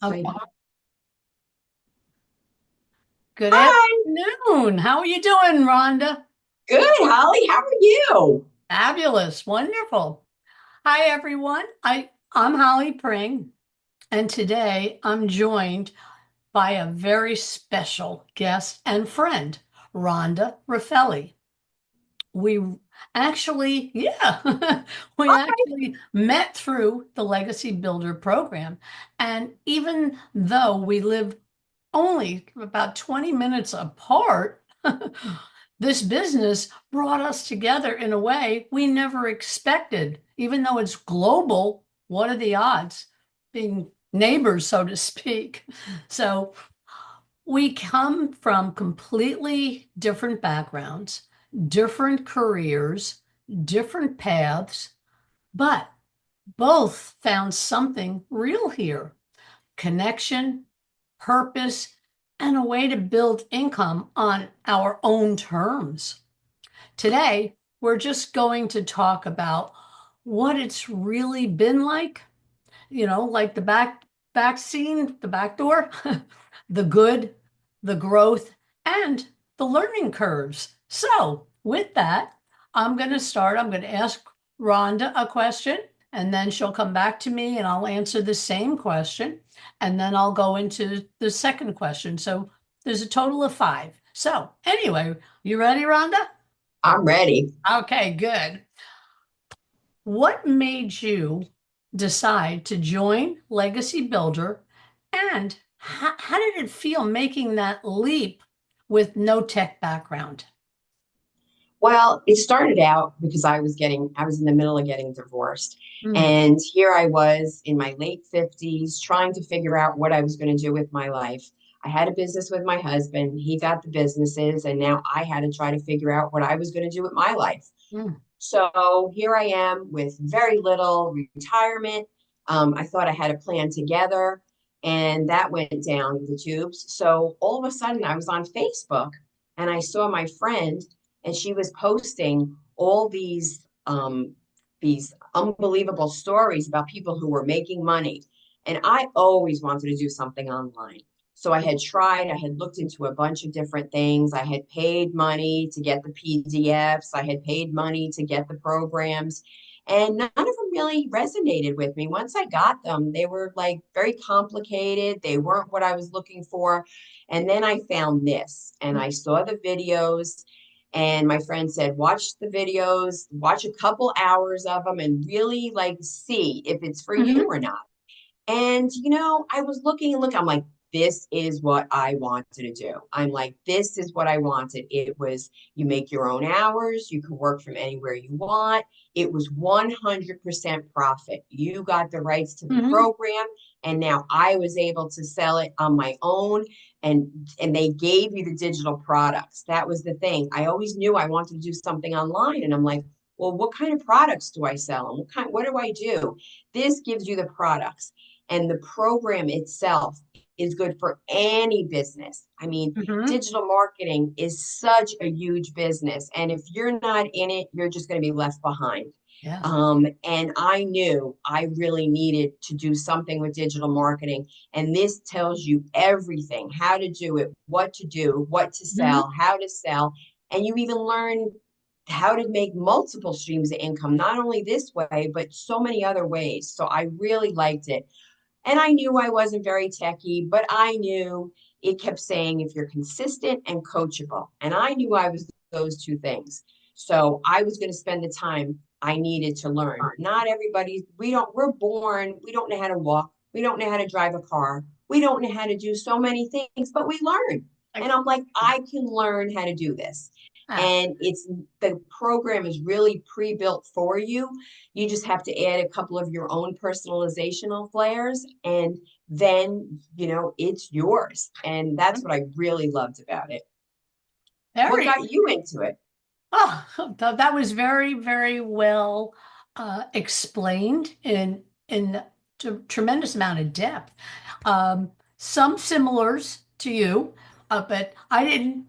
Okay. Wait. Good Hi, afternoon. How are you doing, Rhonda? good, Holly. How are you? Fabulous. Wonderful. Hi, everyone. I'm Holly Pring, and today I'm joined by a very special guest and friend, Rhonda Raffelli. We we actually met through the Legacy Builder program. And even though we live only about 20 minutes apart, this business brought us together in a way we never expected. Even though it's global, what are the odds? Being neighbors, so to speak. So we come from completely different backgrounds, different careers, different paths, but both found something real here: connection, purpose, and a way to build income on our own terms. Today, we're just going to talk about what it's really been like, like the back scene, the back door, the good, the growth, and the learning curves. So, with that, I'm going to start. I'm going to ask Rhonda a question, and then she'll come back to me and I'll answer the same question. And then I'll go into the second question. So, there's a total of five. So, anyway, you ready, Rhonda? I'm ready. Okay, good. What made you decide to join Legacy Builder, and how did it feel making that leap with no tech background? Well, it started out because I was in the middle of getting divorced. Mm, And here I was in my late 50s trying to figure out what I was going to do with my life. I had a business with my husband. He got the businesses, and now I had to try to figure out what I was going to do with my life. mm, So here I am with very little retirement. I thought I had a plan together, and that went down the tubes. So all of a sudden, I was on Facebook and I saw my friend, and she was posting all these unbelievable stories about people who were making money. And I always wanted to do something online. So I had looked into a bunch of different things. I had paid money to get the PDFs, I had paid money to get the programs, and none of them really resonated with me. Once I got them, they were like very complicated. They weren't what I was looking for. And then I found this and mm, I saw the videos. And my friend said, watch the videos, watch a couple hours of them, and really like see if it's for you mhm, or not. And, I was looking and looking, I'm like, this is what I wanted to do. I'm like, this is what I wanted. It was, you make your own hours, you can work from anywhere you want. It was 100% profit. You got the rights to the mhm. program, and now I was able to sell it on my own. And they gave you the digital products. That was the thing. I always knew I wanted to do something online, and I'm like, well, what kind of products do I sell? And what do I do? This gives you the products. And the program itself is good for any business. I mean, Mhm. digital marketing is such a huge business. And if you're not in it, you're just going to be left behind. Yeah. And I knew I really needed to do something with digital marketing. And this tells you everything: how to do it, what to do, what to Mhm. sell, how to sell. And you even learn how to make multiple streams of income, not only this way, but so many other ways. So I really liked it. And I knew I wasn't very techy, but I knew it kept saying if you're consistent and coachable. And I knew I was those two things. So I was going to spend the time I needed to learn. Not everybody, we're born, we don't know how to walk, we don't know how to drive a car, we don't know how to do so many things, but we learn. And I'm like, I can learn how to do this. Ah, And the program is really pre-built for you. You just have to add a couple of your own personalizational flares, and then, it's yours. And that's what I really loved about it. What very. got you into it? Oh, that was very, very well explained in tremendous amount of depth. Some similars to you, but I didn't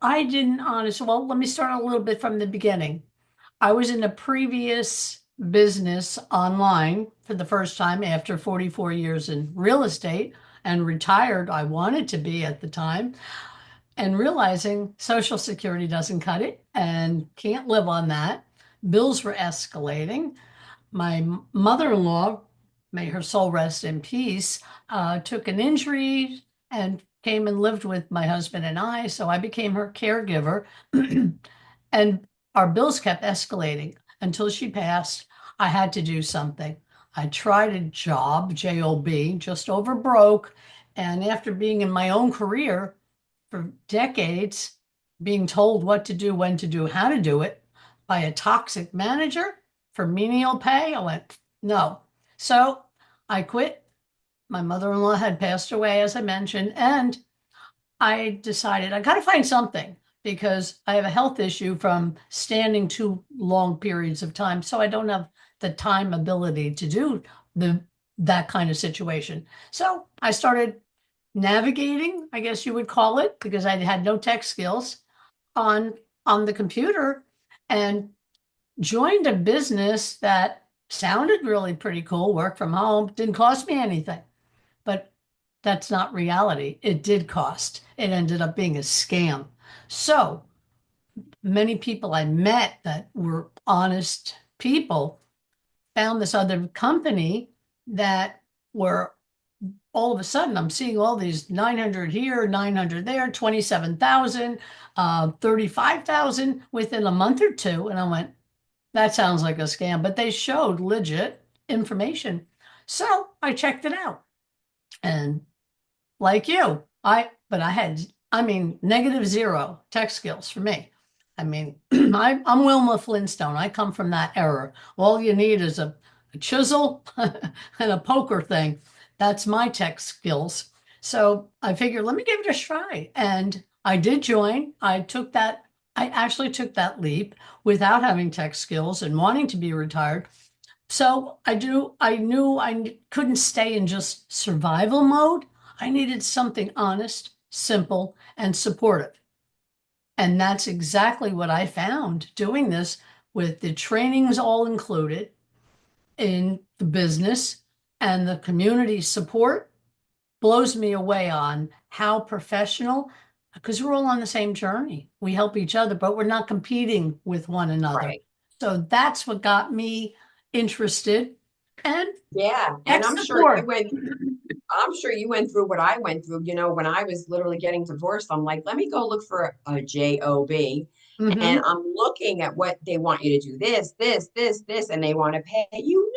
honestly. Well, let me start a little bit from the beginning. I was in a previous business online for the first time after 44 years in real estate and retired. I wanted to be at the time, and realizing Social Security doesn't cut it and can't live on that. Bills were escalating. My mother-in-law, may her soul rest in peace, took an injury and came and lived with my husband and I. So I became her caregiver. And our bills kept escalating until she passed. I had to do something. I tried a job, job, just over broke. And after being in my own career for decades, being told what to do, when to do, how to do it by a toxic manager for menial pay, I went, no. So I quit. My mother-in-law had passed away, as I mentioned, and I decided I got to find something because I have a health issue from standing too long periods of time. So I don't have the time ability to do the that kind of situation. So I started navigating, I guess you would call it, because I had no tech skills on on the computer and joined a business that sounded really pretty cool, work from home, didn't cost me anything. But that's not reality. It did cost. It ended up being a scam. So many people I met that were honest people found this other company that were all of a sudden I'm seeing all these 900 here, 900 there, 27,000, 35,000 within a month or two. And I went, that sounds like a scam, but they showed legit information. So I checked it out. And like you, but I had, I mean, negative zero tech skills for me. I mean, I'm Wilma Flintstone. I come from that era. All you need is a chisel and a poker thing. That's my tech skills. So I figured, let me give it a try. And I did join. I actually took that leap without having tech skills and wanting to be retired. So I knew couldn't stay in just survival mode. I needed something honest, simple, and supportive. And that's exactly what I found doing this with the trainings all included in the business and the community support blows me away on how professional, because we're all on the same journey. We help each other, but we're not competing with one another. Right. So that's what got me interested and Yeah. And tech support. I'm sure you went through what I went through. You know, when I was literally getting divorced, I'm like, let me go look for a job. And Hmm. I'm looking at what they want you to do this, and they want to pay you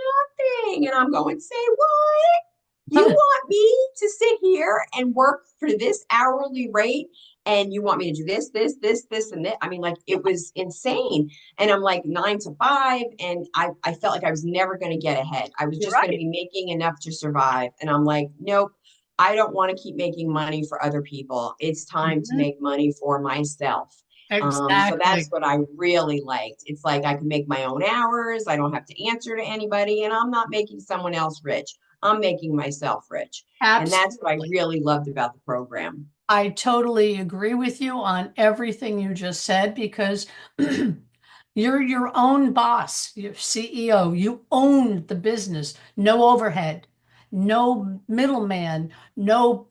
nothing. And I'm going, say what? You want me to sit here and work for this hourly rate? And you want me to do this, and this? I mean, like it was insane. And I'm like 9 to 5, and I felt like I was never going to get ahead. I was You're just going to right. be making enough to survive. And I'm like, nope, I don't want to keep making money for other people. It's time to Mhm. make money for myself. So that's Exactly. what I really liked. It's like I can make my own hours. I don't have to answer to anybody, and I'm not making someone else rich. I'm making myself rich. And that's what I Absolutely. really loved about the program. I totally agree with you on everything you just said because you're your own boss, you're CEO, you own the business, no overhead, no middleman, no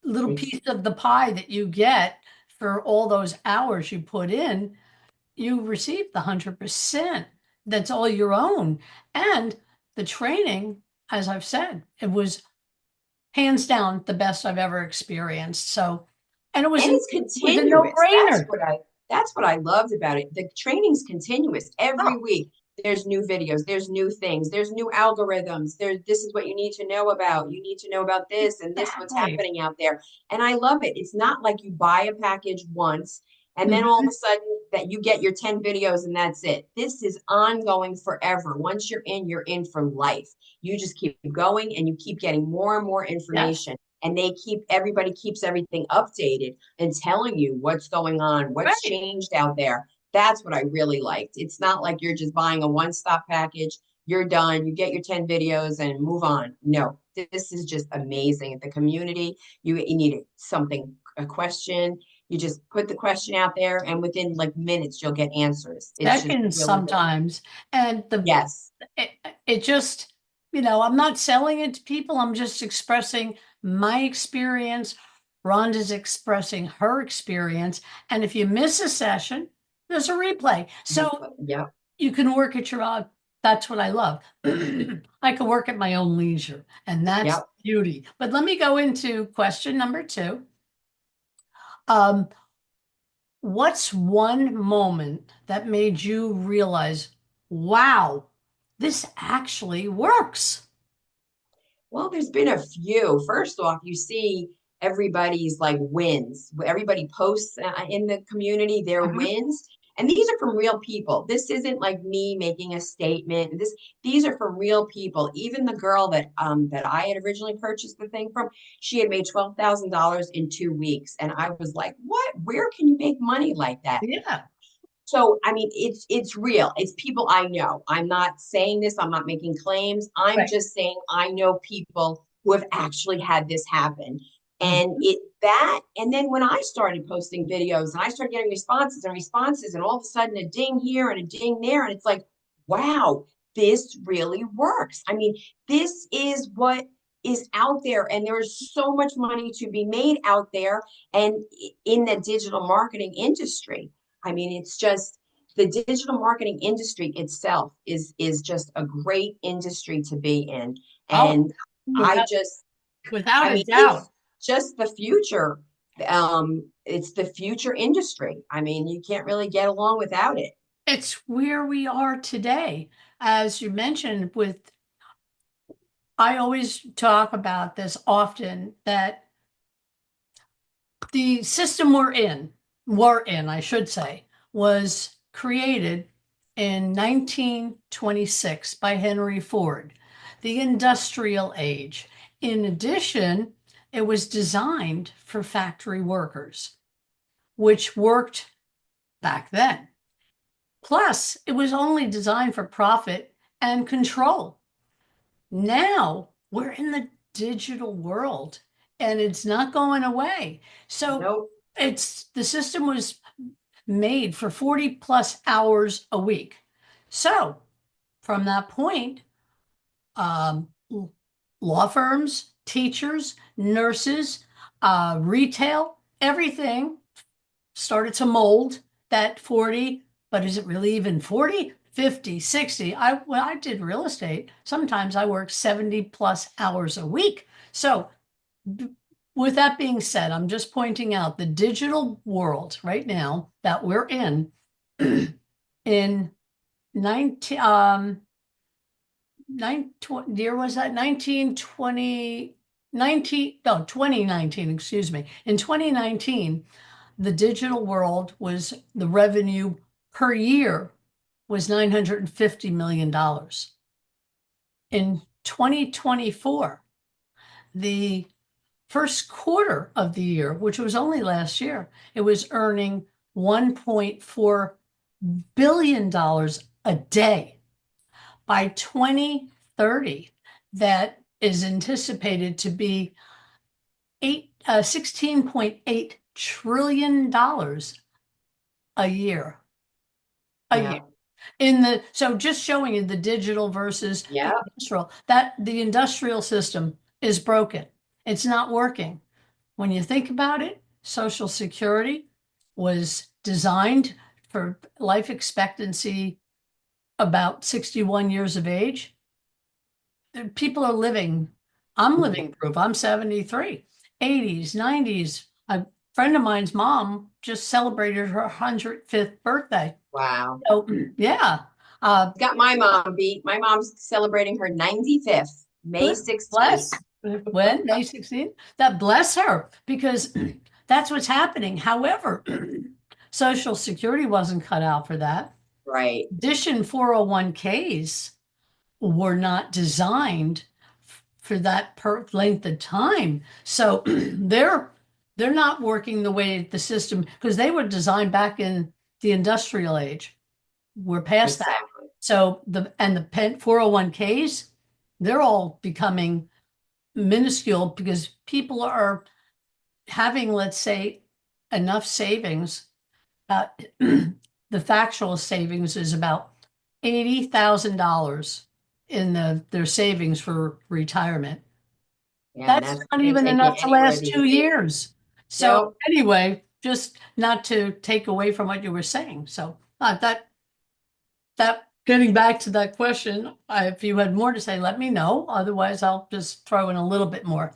little Ex- piece of the pie that you get for all those hours you put in. You receive the 100%. That's all your own. And the training, as I've said, it was hands down the best I've ever experienced. So, and And it's it was a continuous. no-brainer. That's what I loved about it. The training's continuous every Oh, week. There's new videos, there's new things, there's new algorithms. There, this is what you need to know about. You need to know about this and this, what's exactly. happening out there. And I love it. It's not like you buy a package once and then all of Mhm. a sudden that you get your 10 videos and that's it. This is ongoing forever. Once you're in for life. You just keep going and you keep getting more and more Yes. information, and everybody keeps everything updated and telling you what's going on, what's Right. changed out there. That's what I really liked. It's not like you're just buying a one-stop package, you're done, you get your 10 videos and move on. No, this is just amazing. The community, you need something, a question, You just put the question out there, and within like minutes, you'll get answers. It's just seconds really good. sometimes. And Yes. it, it just, I'm not selling it to people. I'm just expressing my experience. Rhonda's expressing her experience. And if you miss a session, there's a replay. So Yep. you can work at your own. That's what I love. I can work at my own leisure, and that's Yep. beauty. But let me go into question number two. Um, What's one moment that made you realize, wow, this actually works? Well, there's been a few. First off, you see everybody's like wins. Everybody posts in the community their Mhm. wins, and these are from real people. This isn't like me making a statement. These are from real people. Even the girl that I had originally purchased the thing from, she had made $12,000 in 2 weeks, and I was like, "What? Where can you make money like that?" Yeah, So, I mean, it's real. It's people I know. I'm not saying this, I'm not making claims. I'm right. just saying I know people who have actually had this happen. And Mhm. it that and then when I started posting videos and I started getting responses and all of a sudden a ding here and a ding there and it's like, wow, this really works. I mean, this is what is out there and there's so much money to be made out there and in the digital marketing industry. I mean, it's just the digital marketing industry itself is just a great industry to be in. Oh, And I without just, without I a mean, doubt. it's just the future. It's the future industry. I mean, you can't really get along without it. It's where we are today. As you mentioned, I always talk about this often that the system I should say, was created in 1926 by Henry Ford, the industrial age. In addition, it was designed for factory workers, which worked back then. Plus, it was only designed for profit and control. Now we're in the digital world and it's not going away. So Nope. it's the system was made for 40 plus hours a week. So from that point, um, law firms, teachers, nurses, retail, everything started to mold that 40, but is it really even 40? 50, 60. When I did real estate, sometimes I worked 70 plus hours a week. So with that being said, I'm just pointing out the digital world right now that we're in in 19 year was that 1920 19 no 2019, excuse me. In 2019, the digital world was the revenue per year was $950 million. In 2024, the first quarter of the year, which was only last year, it was earning $1.4 billion a day. By 2030, that is anticipated to be 16.8 trillion dollars a year. A year. Yeah. So just showing you the digital versus the Yeah. industrial, that the industrial system is broken. It's not working. When you think about it, Social Security was designed for life expectancy about 61 years of age. People are living, I'm living proof. I'm 73, 80s, 90s. A friend of mine's mom just celebrated her 105th birthday. Wow. So, yeah. Uh, Got my mom beat. My mom's celebrating her 95th, May Good 16th. bless. When? May 16th? That bless her, because that's what's happening. However, Social Security wasn't cut out for that. Right. Addition 401ks were not designed for that per length of time. So they're not working the way the system, because they were designed back in the industrial age. We're past that. Exactly. So the pen 401ks, they're all becoming minuscule because people are having, let's say, enough savings. Uh, the factual savings is about $80,000 in their savings for retirement. Yeah, and That's that's not not going to even take you enough to anywhere last these 2 years. So No, anyway, just not to take away from what you were saying. So that getting back to that question, if you had more to say, let me know. Otherwise, I'll just throw in a little bit more.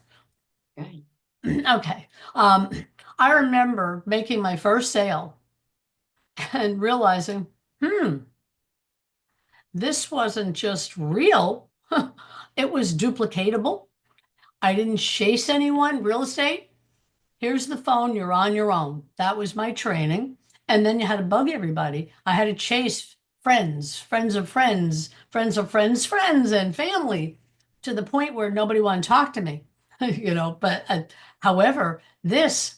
okay. Okay. Um, I remember making my first sale and realizing, hmm, this wasn't just real. It was duplicatable. I didn't chase anyone. Real estate, here's the phone, you're on your own. That was my training. And then you had to bug everybody. I had to chase friends, friends of friends, friends of friends, friends, and family to the point where nobody wanted to talk to me. But however, there's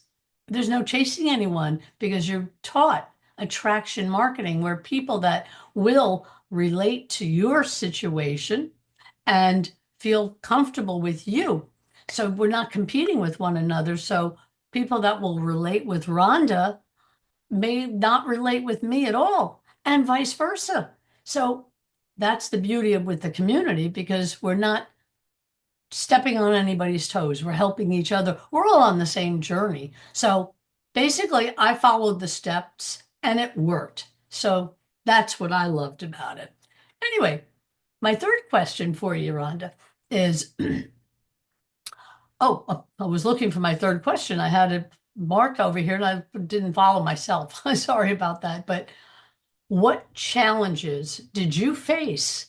no chasing anyone because you're taught attraction marketing where people that will relate to your situation and feel comfortable with you. So we're not competing with one another. So people that will relate with Rhonda may not relate with me at all, and vice versa. So that's the beauty of with the community because we're not stepping on anybody's toes. We're helping each other. We're all on the same journey. So basically, I followed the steps and it worked. So that's what I loved about it. Anyway, my third question for you, Rhonda, is I was looking for my third question. I had it marked over here and I didn't follow myself. Sorry about that. But what challenges did you face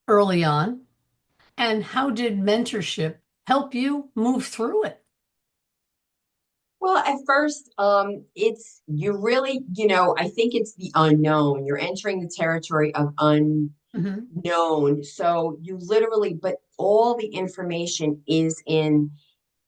early on, and how did mentorship help you move through it? Well, at first, it's you really, I think it's the unknown. You're entering the territory of Hmm. unknown. So you literally, but all the information is in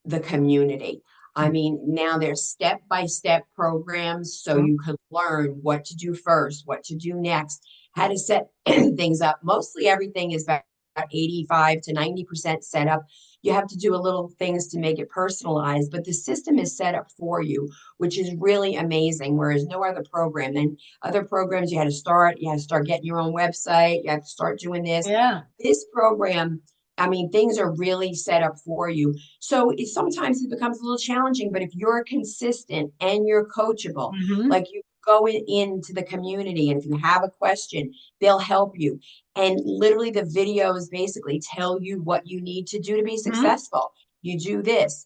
the community. I mean, now there's step-by-step programs so you can learn what to do first, what to do next, how to set things up. Mostly everything is about 85 to 90% set up. You have to do a little things to make it personalized, but the system is set up for you, which is really amazing. Whereas no other program, and other programs you had to start getting your own website, you have to start doing this. Yeah. This program, I mean, things are really set up for you. So sometimes it becomes a little challenging, but if you're consistent and you're coachable, Hmm. like you go into the community and if you have a question, they'll help you. And literally the videos basically tell you what you need to do to be Hmm. successful. You do this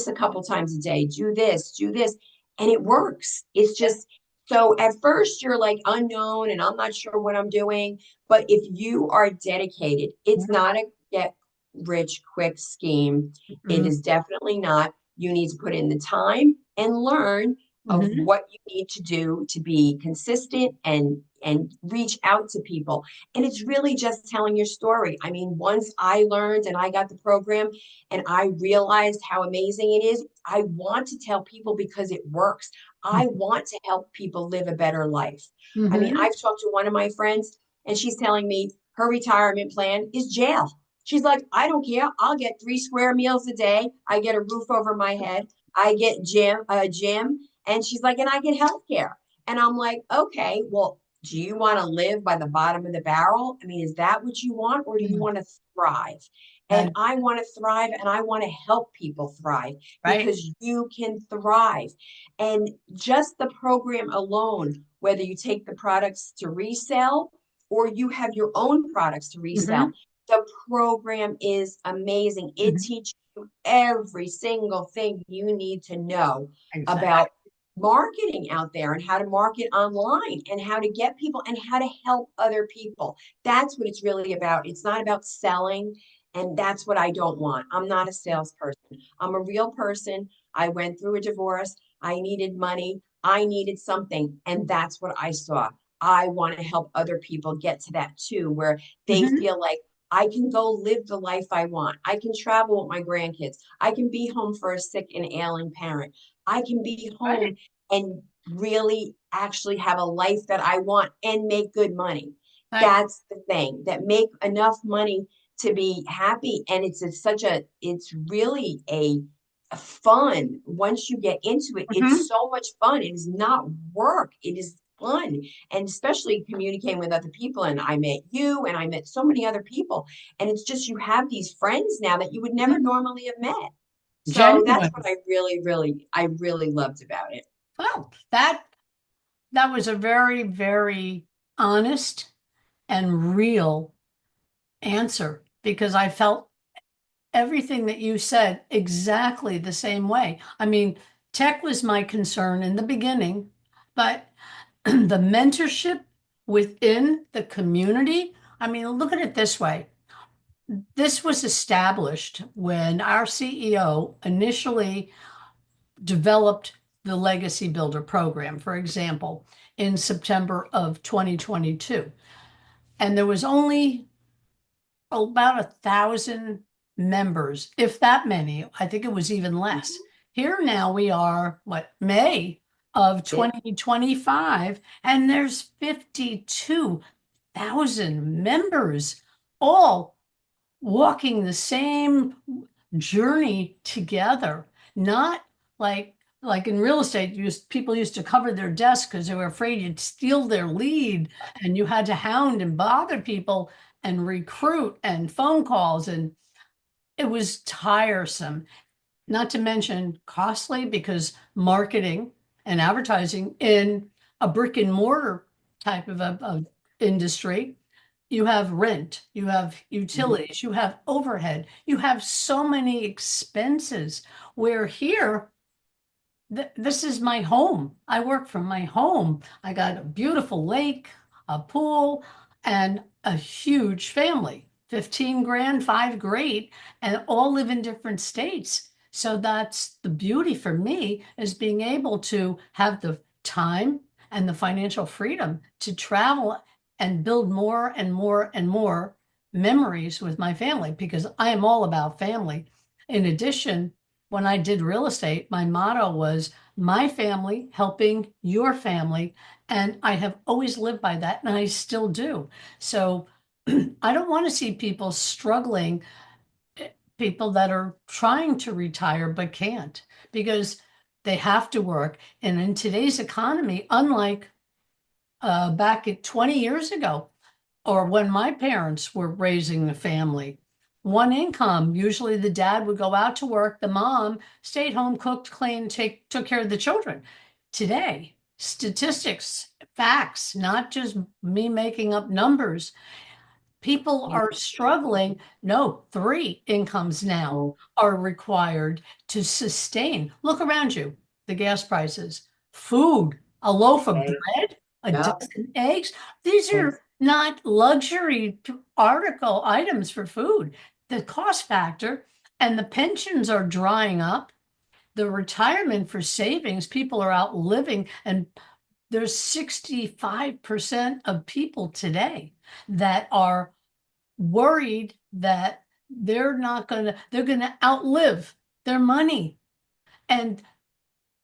a couple times a day, do this, and it works. It's just so at first you're like unknown and I'm not sure what I'm doing. But if you are dedicated, it's not a get rich quick scheme. It Hmm. is definitely not. You need to put in the time and learn of Hmm. what you need to do to be consistent and reach out to people. And it's really just telling your story. I mean, once I learned and I got the program and I realized how amazing it is, I want to tell people because it works. I want to help people live a better life. I mean, Hmm. I've talked to one of my friends and she's telling me her retirement plan is jail. She's like, I don't care. I'll get 3 square meals a day. I get a roof over my head. I get a gym. And she's like, and I get health care. And I'm like, okay, well, do you want to live by the bottom of the barrel? I mean, is that what you want, or do you want to thrive? And And I want to thrive and I want to help people thrive right. because you can thrive. And just the program alone, whether you take the products to resell or you have your own products to resell, Hmm. the program is amazing. It Hmm. teaches you every single thing you need to know Exactly. about marketing out there and how to market online and how to get people and how to help other people. That's what it's really about. It's not about selling. And that's what I don't want. I'm not a salesperson. I'm a real person. I went through a divorce. I needed money. I needed something. And that's what I saw. I want to help other people get to that too, where they Hmm. feel like I can go live the life I want. I can travel with my grandkids. I can be home for a sick and ailing parent. I can be Right. home and really actually have a life that I want and make good money. Right. That's the thing that make enough money to be happy. And it's really a fun. Once you get into it, Mhm. it's so much fun. It is not work. It is fun. And especially communicating with other people. And I met you and I met so many other people. And it's just you have these friends now that you would never Mhm. normally have met. So that's what Genuine. I really loved about it. Well, that was a very, very honest and real answer because I felt everything that you said exactly the same way. I mean, tech was my concern in the beginning, but the mentorship within the community, I mean, look at it this way. This was established when our CEO initially developed the Legacy Builder program, for example, in September of 2022. And there was only about 1,000 members, if that many. I think it was even less. Mhm. Here now we are, what, May of Yeah. 2025, and there's 52,000 members, all walking the same journey together. Not like in real estate, people used to cover their desk because they were afraid you'd steal their lead, and you had to hound and bother people and recruit and phone calls, and it was tiresome. Not to mention costly because marketing and advertising in a brick and mortar type of industry, you have rent, you have Mhm. utilities, you have overhead, you have so many expenses. Where here, this is my home. I work from my home. I got a beautiful lake, a pool, and a huge family. 15 grand, five great, and all live in different states. So that's the beauty for me is being able to have the time and the financial freedom to travel and build more and more and more memories with my family because I am all about family. In addition, when I did real estate, my motto was my family helping your family. And I have always lived by that, and I still do. So I don't want to see people struggling, people that are trying to retire but can't because they have to work. And in today's economy, unlike back at 20 years ago, or when my parents were raising the family, one income. Usually the dad would go out to work, the mom stayed home, cooked, cleaned, took care of the children. Today, statistics, facts, not just me making up numbers. People Yeah. are struggling. No, three incomes now Oh, are required to sustain. Look around you, the gas prices, food, a loaf of okay. bread, a Yep. dozen eggs. These Yes. are not luxury article items for food. The cost factor and the pensions are drying up. The retirement for savings, people are outliving, and there's 65% of people today that are worried that they're going to outlive their money. And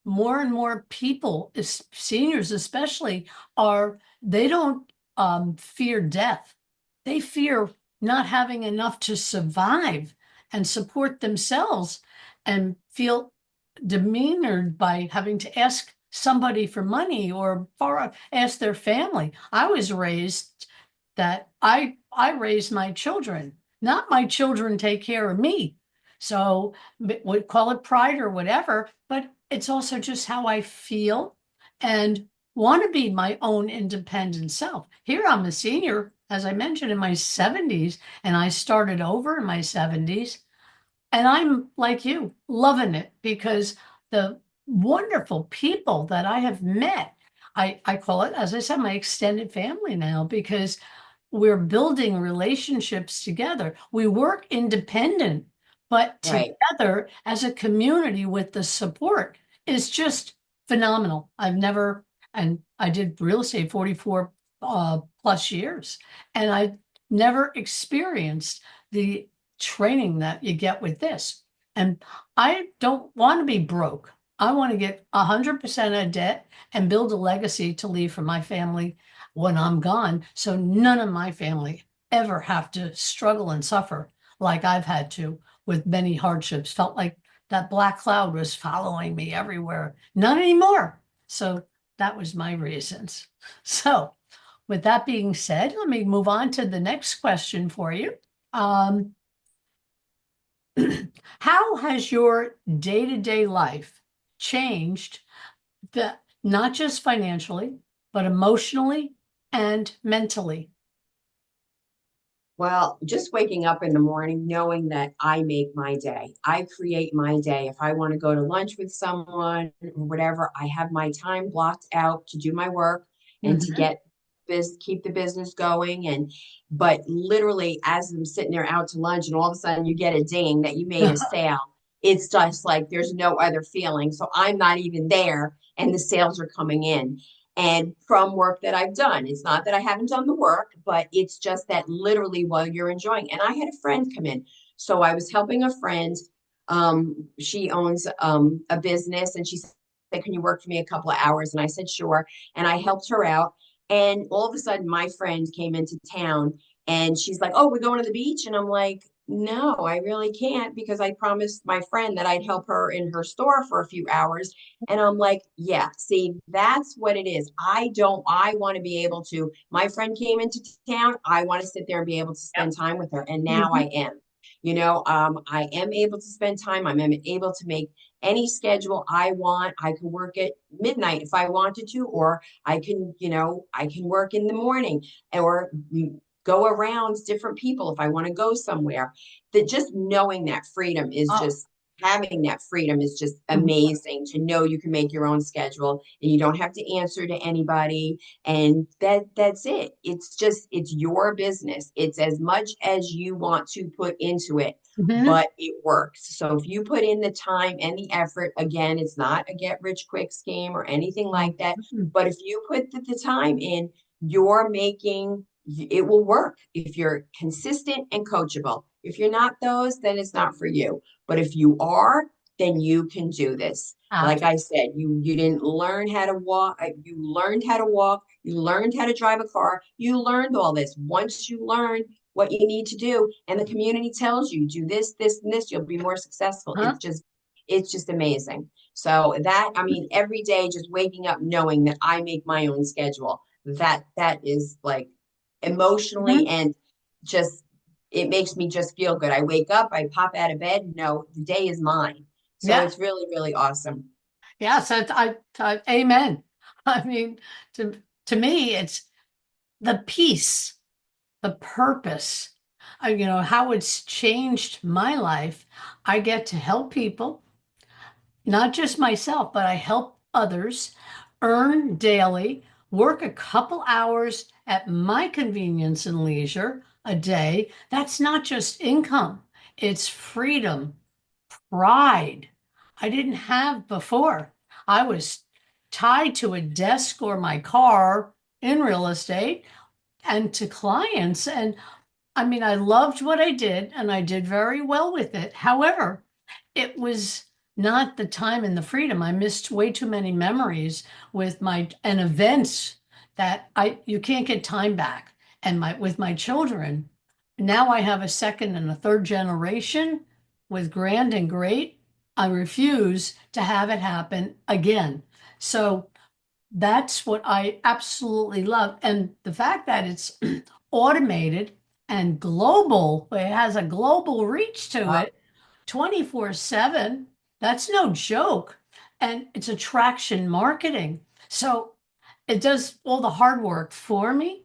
more and more people, seniors especially, they don't fear death. They fear not having enough to survive and support themselves and feel demeanored by having to ask somebody for money or ask their family. I was raised that I raised my children, not my children take care of me. So we call it pride or whatever, but it's also just how I feel and want to be my own independent self. Here I'm a senior, as I mentioned, in my 70s, and I started over in my 70s. And I'm like you, loving it because the wonderful people that I have met, I call it, as I said, my extended family now because we're building relationships together. We work independent, but Right. together as a community with the support is just phenomenal. And I did real estate 44 plus years, and I never experienced the training that you get with this. And I don't want to be broke. I want to get 100% of debt and build a legacy to leave for my family when I'm gone. So none of my family ever have to struggle and suffer like I've had to with many hardships. Felt like that black cloud was following me everywhere. Not anymore. So that was my reasons. So with that being said, let me move on to the next question for you. Um, how has your day-to-day life changed the not just financially, but emotionally and mentally? Well, just waking up in the morning, knowing that I make my day, I create my day. If I want to go to lunch with someone or whatever, I have my time blocked out to do my work and to Mhm. get this, keep the business going. But literally, as I'm sitting there out to lunch, and all of a sudden you get a ding that you made a sale, it's just like there's no other feeling. So I'm not even there, and the sales are coming in and from work that I've done. It's not that I haven't done the work, but it's just that literally while you're enjoying. And I had a friend come in. So I was helping a friend. She owns a business and she said, can you work for me a couple of hours? And I said, sure. And I helped her out. And all of a sudden, my friend came into town and she's like, oh, we're going to the beach. And I'm like, no, I really can't because I promised my friend that I'd help her in her store for a few hours. And I'm like, yeah, see, that's what it is. I want to be able to. My friend came into town. I want to sit there and be able to spend time with her. And now I Mhm. am. I am able to spend time. I'm able to make any schedule I want. I can work at midnight if I wanted to, or I can work in the morning or go around different people if I want to go somewhere. That just knowing that freedom is Oh, just having that freedom is just mhm. amazing to know you can make your own schedule and you don't have to answer to anybody and that's it. It's your business. It's as much as you want to put into it, Mhm. but it works. So if you put in the time and the effort, again, it's not a get rich quick scheme or anything like that, Mhm. but if you put the time in, you're making it will work if you're consistent and coachable. If you're not those, then it's not for you. But if you are, then you can do this. Like I said, you didn't learn how to walk. You learned how to walk. You learned how to drive a car. You learned all this. Once you learn what you need to do, and the community tells you do this, this, and this, you'll be more successful. Huh? It's just amazing. So that I mean, every day, just waking up knowing that I make my own schedule. That is like emotionally Mhm. and just it makes me just feel good. I wake up, I pop out of bed, no, the day is mine. So Yeah. it's really, really awesome. Yes, amen. I mean, to to me, it's the peace, the purpose. How it's changed my life. I get to help people, not just myself, but I help others earn daily, work a couple hours at my convenience and leisure a day. That's not just income, it's freedom, pride I didn't have before. I was tied to a desk or my car in real estate and to clients. And I mean, I loved what I did and I did very well with it. However, it was not the time and the freedom. I missed way too many memories with my and events that I you can't get time back. And my with my children, now I have a second and a third generation with grand and great. I refuse to have it happen again. So that's what I absolutely love. And the fact that it's automated and global, it has a global reach to Yep. it 24/7. That's no joke. And it's attraction marketing. So it does all the hard work for me.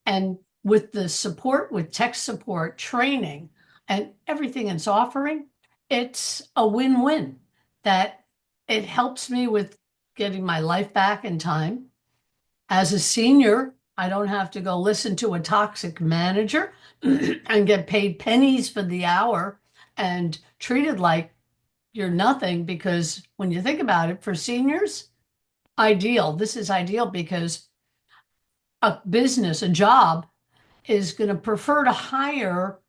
And with the support, with tech support, training, and everything it's offering, it's a win-win that it helps me with getting my life back in time. As a senior, I don't have to go listen to a toxic manager and get paid pennies for the hour and treated like you're nothing because when you think about it, for seniors, ideal. This is ideal because a business, a job is going to prefer to hire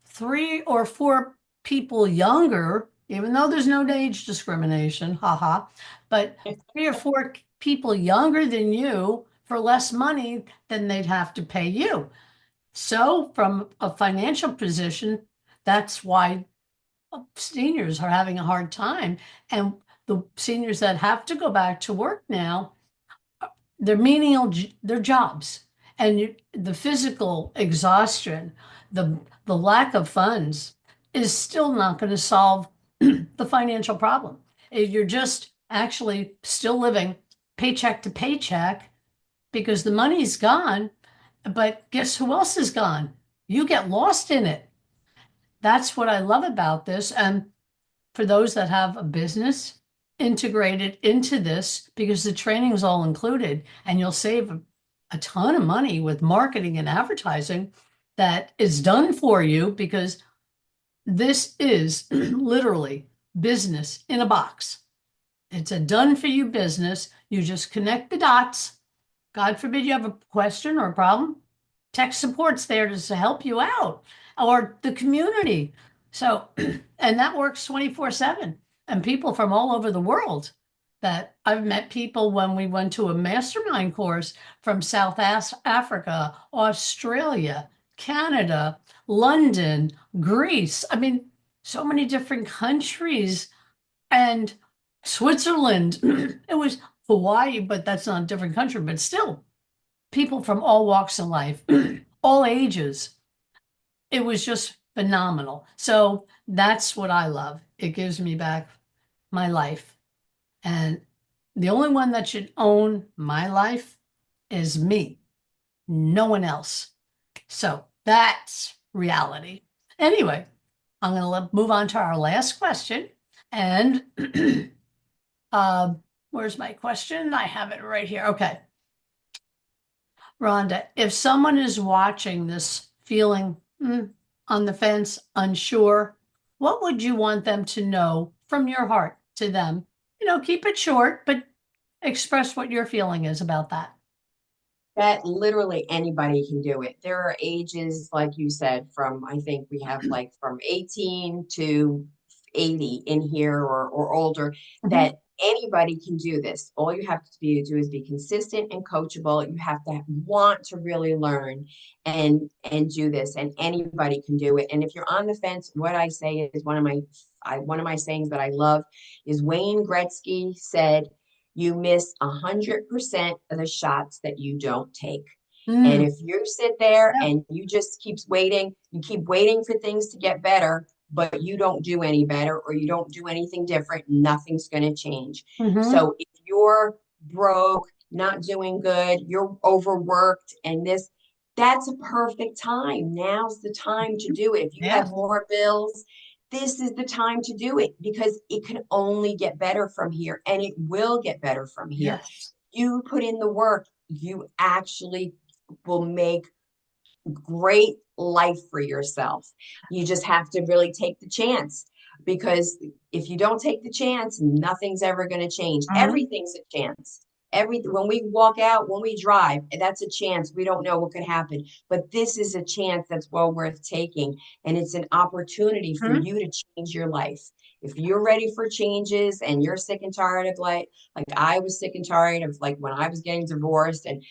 3 or 4 people younger, even though there's no age discrimination, haha, but 3 or 4 people younger than you for less money than they'd have to pay you. So, from a financial position, that's why seniors are having a hard time. And the seniors that have to go back to work now, they're menial their jobs. And the physical exhaustion, the lack of funds is still not going to solve the financial problem. You're just actually still living paycheck to paycheck because the money's gone. But guess who else is gone? You get lost in it. That's what I love about this. And for those that have a business, integrated into this because the training is all included and you'll save a ton of money with marketing and advertising that is done for you because this is literally business in a box. It's a done for you business. You just connect the dots. God forbid you have a question or a problem. Tech support's there to help you out or the community. So, and that works 24/7. And people from all over the world that I've met people when we went to a mastermind course from South Africa, Australia, Canada, London, Greece. I mean, so many different countries and Switzerland. It was Hawaii, but that's not a different country, but still people from all walks of life, all ages. It was just phenomenal. So that's what I love. It gives me back my life. And the only one that should own my life is me, no one else. So that's reality. Anyway, I'm going to move on to our last question. And uh, where's my question? I have it right here. Okay. Rhonda, if someone is watching this feeling on the fence, unsure, what would you want them to know from your heart to them? Keep it short, but express what your feeling is about that. That literally anybody can do it. There are ages, like you said, from I think we have like from 18 to 80 in here or older, Mhm. that anybody can do this. All you have to do is be consistent and coachable. You have to want to really learn and do this, and anybody can do it. And if you're on the fence, what I say is one of my sayings that I love is Wayne Gretzky said, you miss 100% of the shots that you don't take. And Mm, if you sit there yeah. and you just keep waiting, you keep waiting for things to get better, but you don't do any better or you don't do anything different, nothing's going to change. Hmm. So if you're broke, not doing good, you're overworked, and that's a perfect time. Now's the time to do it. If you have Yes. more bills, this is the time to do it because it can only get better from here and it will get better from here. Yes. You put in the work, you actually will make great life for yourself. You just have to really take the chance because if you don't take the chance, nothing's ever going to change. Mhm. Everything's a chance. When we walk out, when we drive, that's a chance. We don't know what could happen, but this is a chance that's well worth taking, and it's an opportunity for Mhm. you to change your life. If you're ready for changes and you're sick and tired of like I was sick and tired of like when I was getting divorced and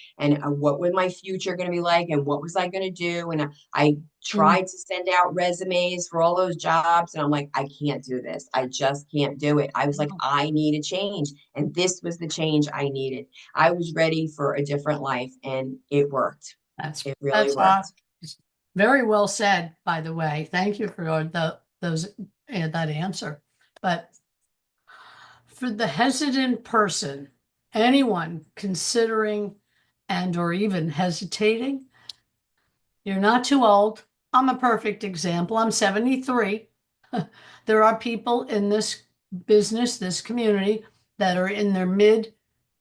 what was my future going to be like and what was I going to do, and I Mm. tried to send out resumes for all those jobs and I'm like, I can't do this, I just can't do it. I was like, I need a change, and this was the change I needed. I was ready for a different life and it worked. That's It really that's worked. very well said, by the way. Thank you for those that answer. But for the hesitant person, anyone considering and or even hesitating, you're not too old. I'm a perfect example. I'm 73. There are people in this business, this community, that are in their mid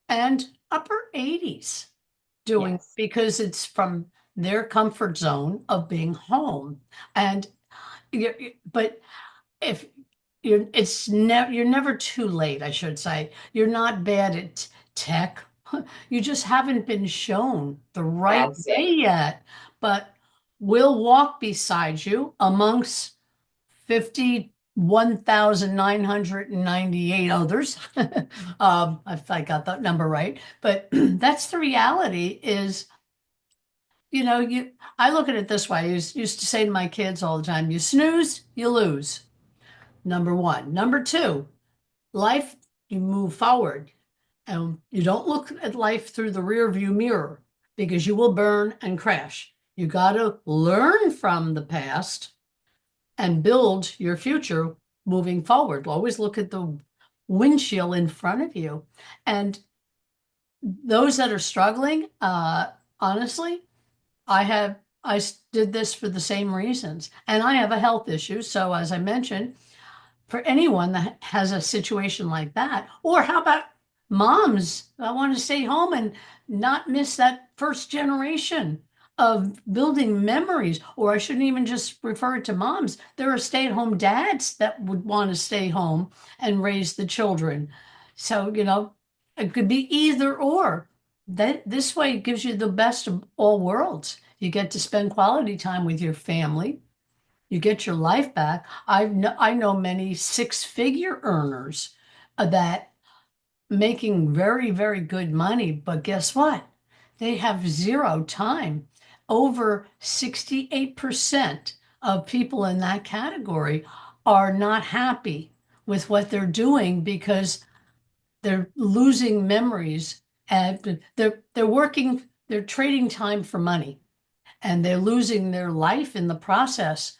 and upper 80s doing Yes, because it's from their comfort zone of being home. And but if you're never too late, I should say. You're not bad at tech. You just haven't been shown the right that's way it. yet. But we'll walk beside you amongst 51,998 others. If I got that number right. But that's the reality is, I look at it this way. I used to say to my kids all the time, you snooze, you lose. Number one. Number two, life, you move forward and you don't look at life through the rear view mirror because you will burn and crash. You got to learn from the past and build your future moving forward. Always look at the windshield in front of you. And those that are struggling, honestly, I did this for the same reasons. And I have a health issue. So, as I mentioned, for anyone that has a situation like that, or how about moms that want to stay home and not miss that first generation of building memories, or I shouldn't even just refer it to moms. There are stay-at-home dads that would want to stay home and raise the children. So, it could be either or. That this way it gives you the best of all worlds. You get to spend quality time with your family. You get your life back. I know many six-figure earners that making very, very good money, but guess what? They have zero time. Over 68% of people in that category are not happy with what they're doing because they're losing memories and they're trading time for money and they're losing their life in the process.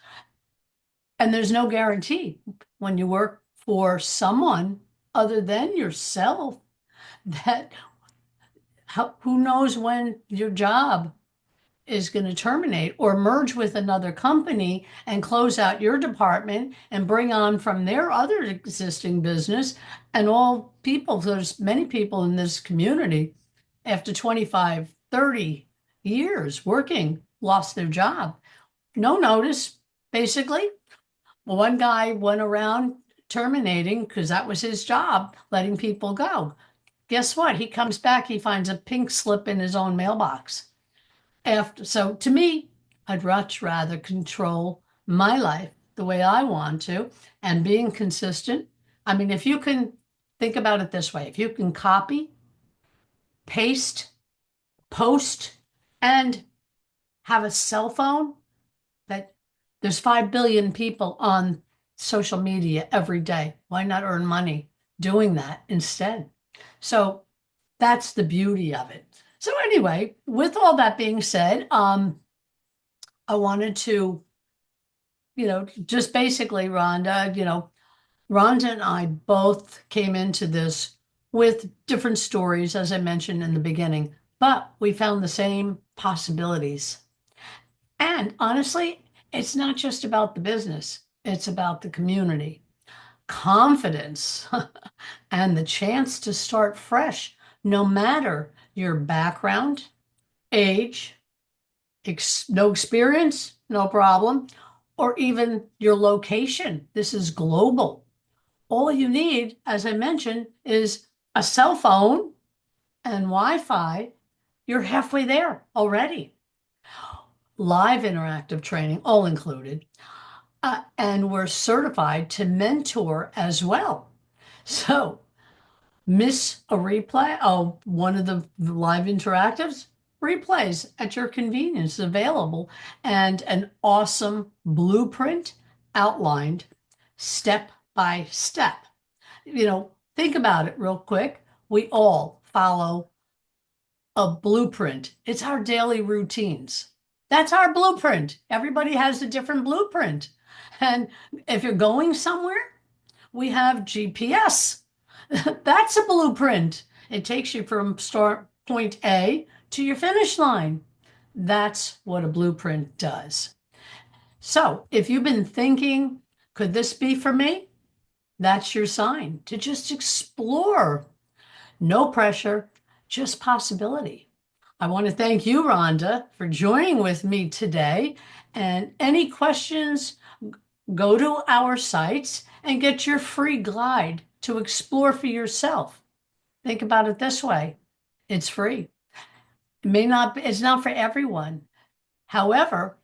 And there's no guarantee when you work for someone other than yourself that who knows when your job is going to terminate or merge with another company and close out your department and bring on from their other existing business. And all people, there's many people in this community after 25, 30 years working, lost their job. No notice, basically. One guy went around terminating because that was his job, letting people go. Guess what? He comes back, he finds a pink slip in his own mailbox. So to me, I'd much rather control my life the way I want to and being consistent. I mean, if you can think about it this way, if you can copy, paste, post, and have a cell phone that there's 5 billion people on social media every day. Why not earn money doing that instead? So that's the beauty of it. So anyway, with all that being said, I wanted to, just basically, Rhonda, Rhonda and I both came into this with different stories, as I mentioned in the beginning, but we found the same possibilities. And honestly, it's not just about the business, it's about the community, confidence, and the chance to start fresh, no matter your background, age, no experience, no problem, or even your location. This is global. All you need, as I mentioned, is a cell phone and Wi-Fi. You're halfway there already. Live interactive training, all included. And we're certified to mentor as well. So, miss a replay of one of the live interactives, replays at your convenience available, and an awesome blueprint outlined step by step. Think about it real quick. We all follow a blueprint. It's our daily routines. That's our blueprint. Everybody has a different blueprint. And if you're going somewhere, we have GPS. That's a blueprint. It takes you from start point A to your finish line. That's what a blueprint does. So if you've been thinking, could this be for me? That's your sign to just explore. No pressure, just possibility. I want to thank you, Rhonda, for joining with me today. And any questions, go to our sites and get your free guide to explore for yourself. Think about it this way. It's free. It's not for everyone. However,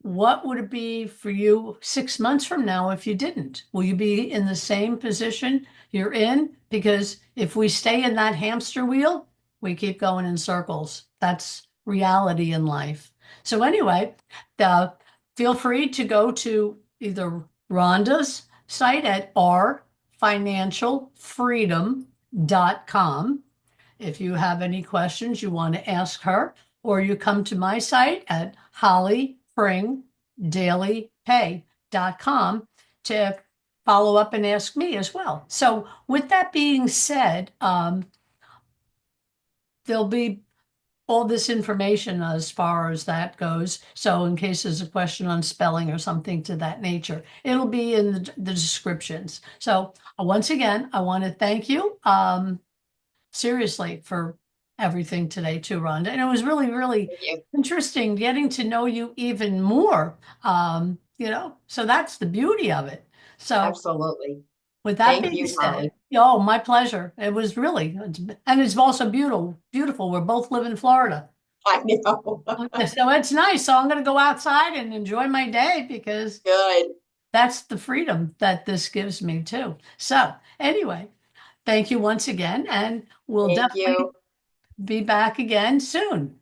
what would it be for you 6 months from now if you didn't? Will you be in the same position you're in? Because if we stay in that hamster wheel, we keep going in circles. That's reality in life. So anyway, feel free to go to either Rhonda's website at ourfinancialfreedom.com. If you have any questions you want to ask her, or you come to my site at hollypringdailypay.com to follow up and ask me as well. So, with that being said, there'll be all this information as far as that goes. So, in case there's a question on spelling or something to that nature, it'll be in the descriptions. So, once again, I want to thank you. Seriously for everything today too, Rhonda. And it was really, really Thank you. interesting getting to know you even more. So that's the beauty of it. So Absolutely. with that Thank being you, said, Holly. oh, my pleasure. It was really, and it's also beautiful, beautiful. We both live in Florida. I know. Okay, so it's nice. So I'm going to go outside and enjoy my day because Good. that's the freedom that this gives me too. So anyway, thank you once again, and we'll Thank definitely you. be back again soon.